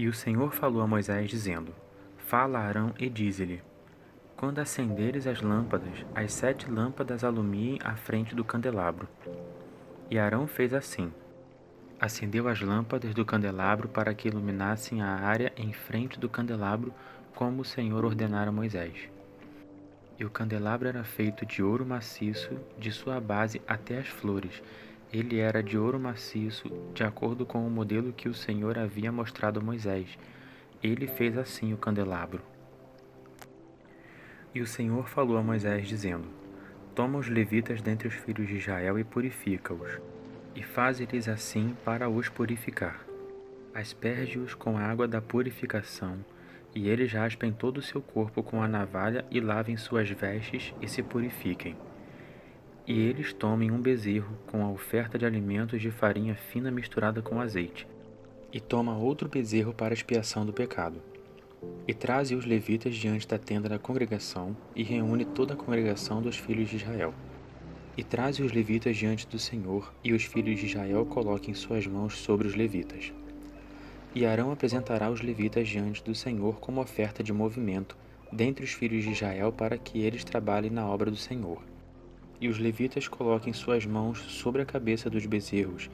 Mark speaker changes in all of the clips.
Speaker 1: E o Senhor falou a Moisés, dizendo: Fala a Arão e dize-lhe: Quando acenderes as lâmpadas, as 7 lâmpadas alumiem à frente do candelabro. E Arão fez assim. Acendeu as lâmpadas do candelabro para que iluminassem a área em frente do candelabro, como o Senhor ordenara a Moisés. E o candelabro era feito de ouro maciço, de sua base até as flores. Ele era de ouro maciço, de acordo com o modelo que o Senhor havia mostrado a Moisés. Ele fez assim o candelabro. E o Senhor falou a Moisés, dizendo: Toma os levitas dentre os filhos de Israel e purifica-os, e faze-lhes assim para os purificar. Asperge-os com a água da purificação, e eles raspem todo o seu corpo com a navalha e lavem suas vestes e se purifiquem. E eles tomem um bezerro com a oferta de alimentos de farinha fina misturada com azeite, e toma outro bezerro para a expiação do pecado. E traze os levitas diante da tenda da congregação, e reúne toda a congregação dos filhos de Israel. E traze os levitas diante do Senhor, e os filhos de Israel coloquem suas mãos sobre os levitas. E Arão apresentará os levitas diante do Senhor como oferta de movimento, dentre os filhos de Israel, para que eles trabalhem na obra do Senhor. E os levitas coloquem suas mãos sobre a cabeça dos bezerros,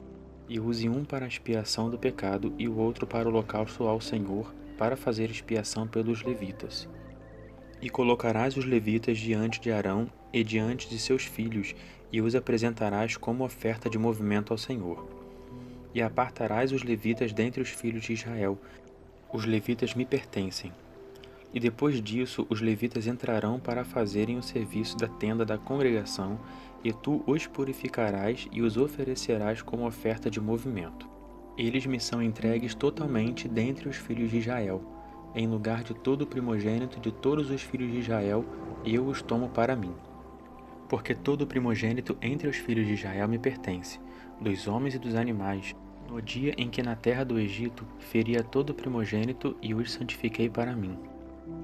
Speaker 1: e use um para a expiação do pecado e o outro para o holocausto ao Senhor, para fazer expiação pelos levitas. E colocarás os levitas diante de Arão e diante de seus filhos, e os apresentarás como oferta de movimento ao Senhor. E apartarás os levitas dentre os filhos de Israel. Os levitas me pertencem. E depois disso os levitas entrarão para fazerem o serviço da tenda da congregação, e tu os purificarás e os oferecerás como oferta de movimento. Eles me são entregues totalmente dentre os filhos de Israel. Em lugar de todo o primogênito de todos os filhos de Israel, eu os tomo para mim. Porque todo o primogênito entre os filhos de Israel me pertence, dos homens e dos animais. No dia em que na terra do Egito feri a todo o primogênito e os santifiquei para mim.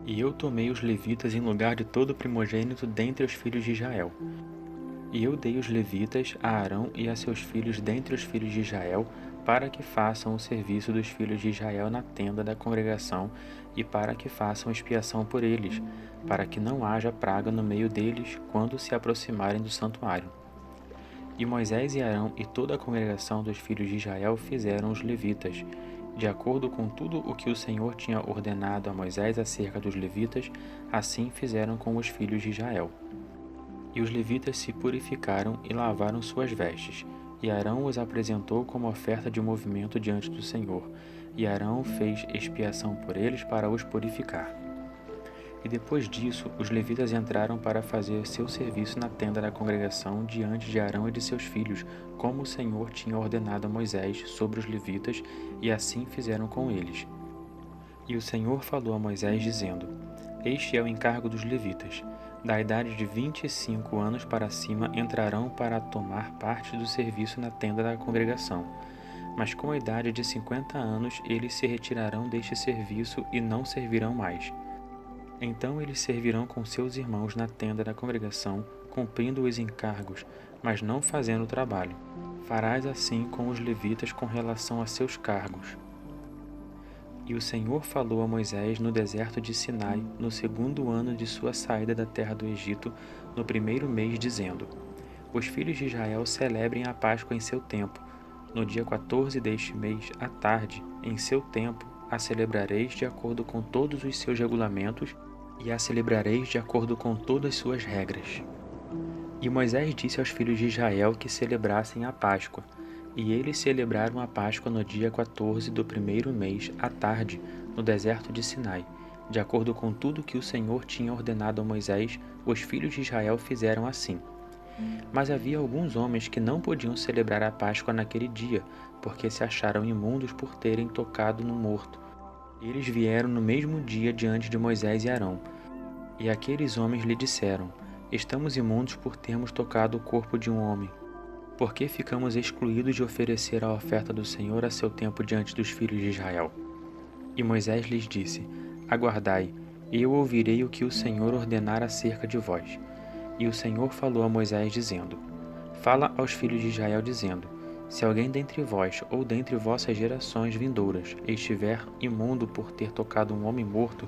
Speaker 1: E eu tomei os levitas em lugar de todo o primogênito dentre os filhos de Israel. E eu dei os levitas a Arão e a seus filhos dentre os filhos de Israel, para que façam o serviço dos filhos de Israel na tenda da congregação, e para que façam expiação por eles, para que não haja praga no meio deles quando se aproximarem do santuário. E Moisés e Arão e toda a congregação dos filhos de Israel fizeram os levitas, de acordo com tudo o que o Senhor tinha ordenado a Moisés acerca dos levitas, assim fizeram com os filhos de Israel. E os levitas se purificaram e lavaram suas vestes, e Arão os apresentou como oferta de movimento diante do Senhor, e Arão fez expiação por eles para os purificar. E depois disso, os levitas entraram para fazer seu serviço na tenda da congregação diante de Arão e de seus filhos, como o Senhor tinha ordenado a Moisés sobre os levitas, e assim fizeram com eles. E o Senhor falou a Moisés, dizendo: Este é o encargo dos levitas. Da idade de 25 anos para cima entrarão para tomar parte do serviço na tenda da congregação. Mas com a idade de 50 anos eles se retirarão deste serviço e não servirão mais. Então eles servirão com seus irmãos na tenda da congregação, cumprindo os encargos, mas não fazendo o trabalho. Farás assim com os levitas com relação a seus cargos. E o Senhor falou a Moisés no deserto de Sinai, no 2º ano de sua saída da terra do Egito, no 1º mês, dizendo: Os filhos de Israel celebrem a Páscoa em seu tempo. No dia 14 deste mês, à tarde, em seu tempo, a celebrareis de acordo com todos os seus regulamentos, e a celebrareis de acordo com todas as suas regras. E Moisés disse aos filhos de Israel que celebrassem a Páscoa. E eles celebraram a Páscoa no dia 14 do 1º mês, à tarde, no deserto de Sinai. De acordo com tudo que o Senhor tinha ordenado a Moisés, os filhos de Israel fizeram assim. Mas havia alguns homens que não podiam celebrar a Páscoa naquele dia, porque se acharam imundos por terem tocado no morto. Eles vieram no mesmo dia diante de Moisés e Arão. E aqueles homens lhe disseram: Estamos imundos por termos tocado o corpo de um homem. Por que ficamos excluídos de oferecer a oferta do Senhor a seu tempo diante dos filhos de Israel? E Moisés lhes disse: Aguardai, e eu ouvirei o que o Senhor ordenar acerca de vós. E o Senhor falou a Moisés, dizendo: Fala aos filhos de Israel, dizendo: Se alguém dentre vós ou dentre vossas gerações vindouras estiver imundo por ter tocado um homem morto,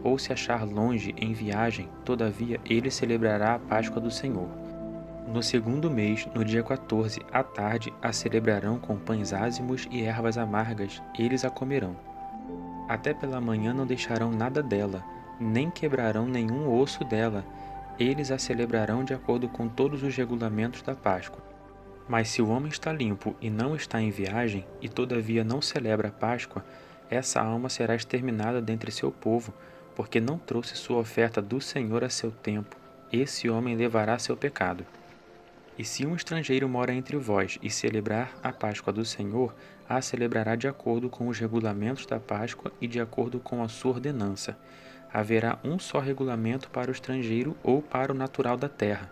Speaker 1: ou se achar longe em viagem, todavia ele celebrará a Páscoa do Senhor. No segundo mês, no dia 14, à tarde, a celebrarão com pães ázimos e ervas amargas, eles a comerão. Até pela manhã não deixarão nada dela, nem quebrarão nenhum osso dela, eles a celebrarão de acordo com todos os regulamentos da Páscoa. Mas se o homem está limpo e não está em viagem, e todavia não celebra a Páscoa, essa alma será exterminada dentre seu povo, porque não trouxe sua oferta do Senhor a seu tempo. Esse homem levará seu pecado. E se um estrangeiro mora entre vós e celebrar a Páscoa do Senhor, a celebrará de acordo com os regulamentos da Páscoa e de acordo com a sua ordenança. Haverá um só regulamento para o estrangeiro ou para o natural da terra.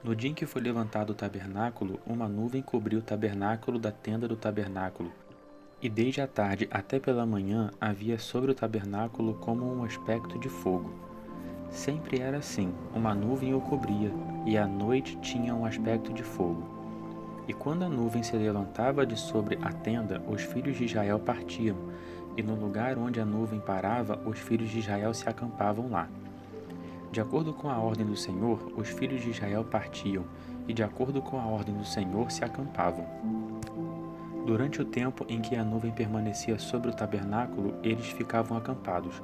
Speaker 1: No dia em que foi levantado o tabernáculo, uma nuvem cobriu o tabernáculo da tenda do tabernáculo. E desde a tarde até pela manhã havia sobre o tabernáculo como um aspecto de fogo. Sempre era assim, uma nuvem o cobria, e à noite tinha um aspecto de fogo. E quando a nuvem se levantava de sobre a tenda, os filhos de Israel partiam, e no lugar onde a nuvem parava, os filhos de Israel se acampavam lá. De acordo com a ordem do Senhor, os filhos de Israel partiam, e de acordo com a ordem do Senhor se acampavam. Durante o tempo em que a nuvem permanecia sobre o tabernáculo, eles ficavam acampados.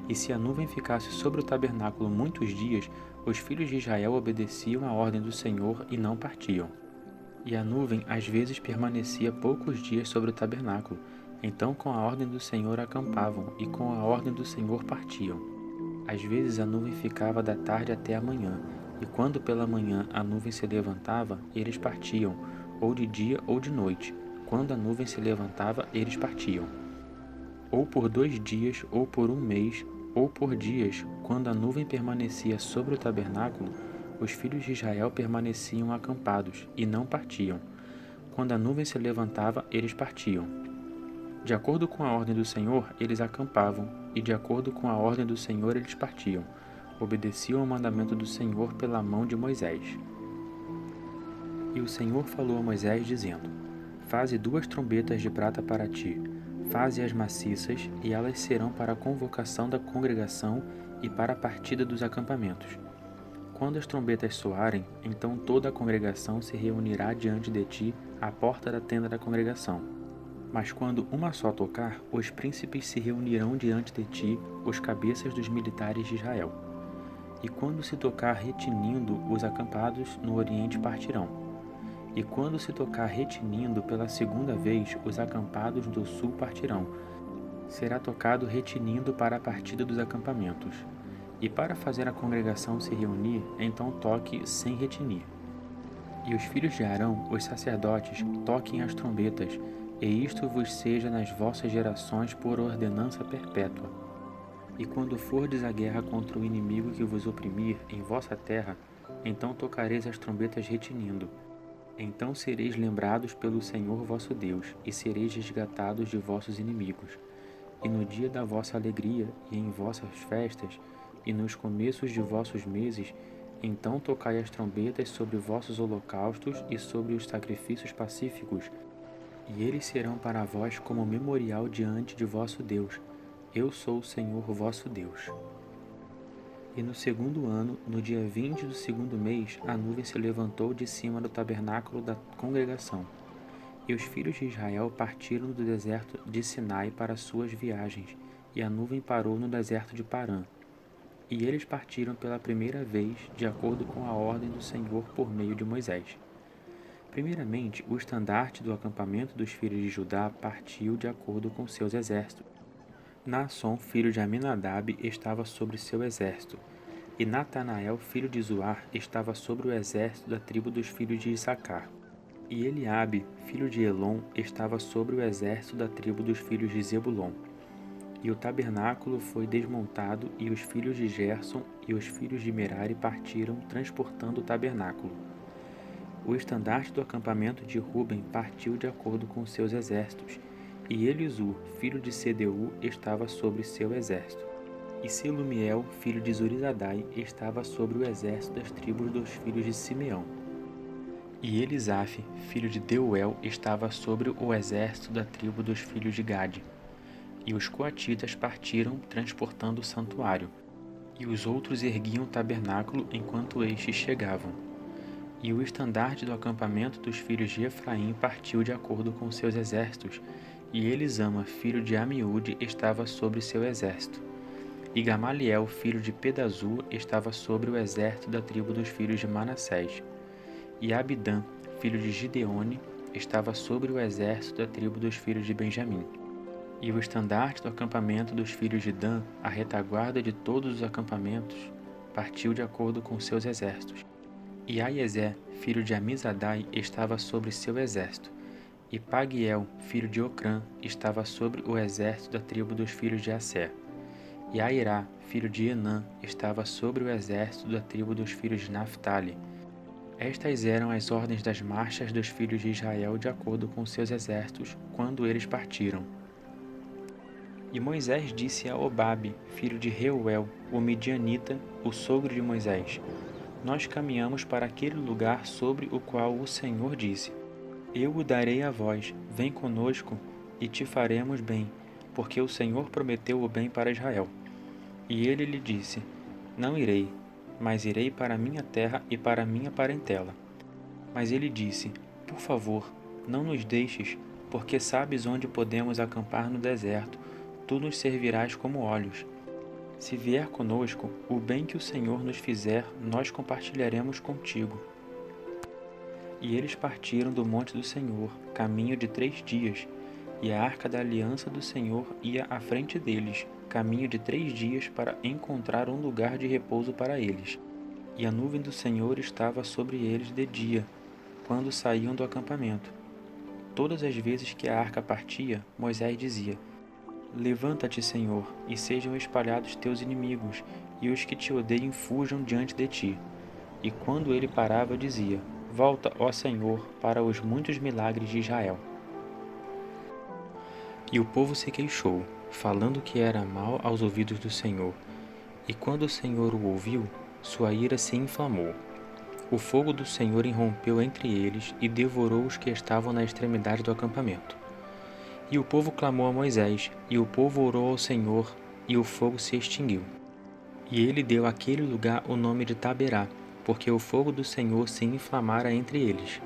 Speaker 1: E se a nuvem ficasse sobre o tabernáculo muitos dias, os filhos de Israel obedeciam à ordem do Senhor e não partiam. E a nuvem às vezes permanecia poucos dias sobre o tabernáculo. Então com a ordem do Senhor acampavam, e com a ordem do Senhor partiam. Às vezes a nuvem ficava da tarde até a manhã, e quando pela manhã a nuvem se levantava, eles partiam, ou de dia ou de noite. Quando a nuvem se levantava, eles partiam. Ou por 2 dias, ou por um mês, ou por dias, quando a nuvem permanecia sobre o tabernáculo, os filhos de Israel permaneciam acampados, e não partiam. Quando a nuvem se levantava, eles partiam. De acordo com a ordem do Senhor, eles acampavam, e de acordo com a ordem do Senhor eles partiam. Obedeciam ao mandamento do Senhor pela mão de Moisés. E o Senhor falou a Moisés, dizendo: Faze 2 trombetas de prata para ti. Faze-as maciças, e elas serão para a convocação da congregação e para a partida dos acampamentos. Quando as trombetas soarem, então toda a congregação se reunirá diante de ti à porta da tenda da congregação. Mas quando uma só tocar, os príncipes se reunirão diante de ti, os cabeças dos militares de Israel. E quando se tocar retinindo, os acampados no oriente partirão. E quando se tocar retinindo pela segunda vez, os acampados do sul partirão. Será tocado retinindo para a partida dos acampamentos. E para fazer a congregação se reunir, então toque sem retinir. E os filhos de Arão, os sacerdotes, toquem as trombetas, e isto vos seja nas vossas gerações por ordenança perpétua. E quando fordes à guerra contra o inimigo que vos oprimir em vossa terra, então tocareis as trombetas retinindo. Então sereis lembrados pelo Senhor vosso Deus, e sereis resgatados de vossos inimigos. E no dia da vossa alegria, e em vossas festas, e nos começos de vossos meses, então tocai as trombetas sobre vossos holocaustos e sobre os sacrifícios pacíficos, e eles serão para vós como memorial diante de vosso Deus. Eu sou o Senhor vosso Deus. E no segundo ano, no dia 20 do segundo mês, a nuvem se levantou de cima do tabernáculo da congregação. E os filhos de Israel partiram do deserto de Sinai para suas viagens, e a nuvem parou no deserto de Parã. E eles partiram pela primeira vez, de acordo com a ordem do Senhor por meio de Moisés. Primeiramente, o estandarte do acampamento dos filhos de Judá partiu de acordo com seus exércitos. Naasson, filho de Aminadab, estava sobre seu exército, e Natanael, filho de Zuar, estava sobre o exército da tribo dos filhos de Issacar. E Eliabe, filho de Elon, estava sobre o exército da tribo dos filhos de Zebulon. E o tabernáculo foi desmontado, e os filhos de Gerson e os filhos de Merari partiram, transportando o tabernáculo. O estandarte do acampamento de Ruben partiu de acordo com seus exércitos, e Elisur, filho de Sedeu, estava sobre seu exército. E Selumiel, filho de Zurizadai, estava sobre o exército das tribos dos filhos de Simeão. E Elisaf, filho de Deuel, estava sobre o exército da tribo dos filhos de Gade. E os coatitas partiram, transportando o santuário. E os outros erguiam o tabernáculo enquanto estes chegavam. E o estandarte do acampamento dos filhos de Efraim partiu de acordo com seus exércitos, e Elisama, filho de Amiúde, estava sobre seu exército. E Gamaliel, filho de Pedazur, estava sobre o exército da tribo dos filhos de Manassés. E Abidã, filho de Gideone, estava sobre o exército da tribo dos filhos de Benjamim. E o estandarte do acampamento dos filhos de Dan, a retaguarda de todos os acampamentos, partiu de acordo com seus exércitos. E Aiezé, filho de Amizadai, estava sobre seu exército. E Pagiel, filho de Ocrã, estava sobre o exército da tribo dos filhos de Asser. E Airá, filho de Enã, estava sobre o exército da tribo dos filhos de Naphtali. Estas eram as ordens das marchas dos filhos de Israel de acordo com seus exércitos, quando eles partiram. E Moisés disse a Obabe, filho de Reuel, o midianita, o sogro de Moisés: Nós caminhamos para aquele lugar sobre o qual o Senhor disse: Eu o darei a vós, vem conosco, e te faremos bem, porque o Senhor prometeu o bem para Israel. E ele lhe disse: Não irei, mas irei para minha terra e para minha parentela. Mas ele disse: Por favor, não nos deixes, porque sabes onde podemos acampar no deserto, tu nos servirás como olhos. Se vier conosco, o bem que o Senhor nos fizer, nós compartilharemos contigo. E eles partiram do monte do Senhor, caminho de 3 dias, e a arca da aliança do Senhor ia à frente deles, caminho de 3 dias para encontrar um lugar de repouso para eles. E a nuvem do Senhor estava sobre eles de dia, quando saíam do acampamento. Todas as vezes que a arca partia, Moisés dizia: Levanta-te, Senhor, e sejam espalhados teus inimigos, e os que te odeiam fujam diante de ti. E quando ele parava, dizia: Volta, ó Senhor, para os muitos milagres de Israel. E o povo se queixou, falando que era mal aos ouvidos do Senhor. E quando o Senhor o ouviu, sua ira se inflamou. O fogo do Senhor irrompeu entre eles e devorou os que estavam na extremidade do acampamento. E o povo clamou a Moisés, e o povo orou ao Senhor, e o fogo se extinguiu. E ele deu àquele lugar o nome de Taberá, porque o fogo do Senhor se inflamara entre eles.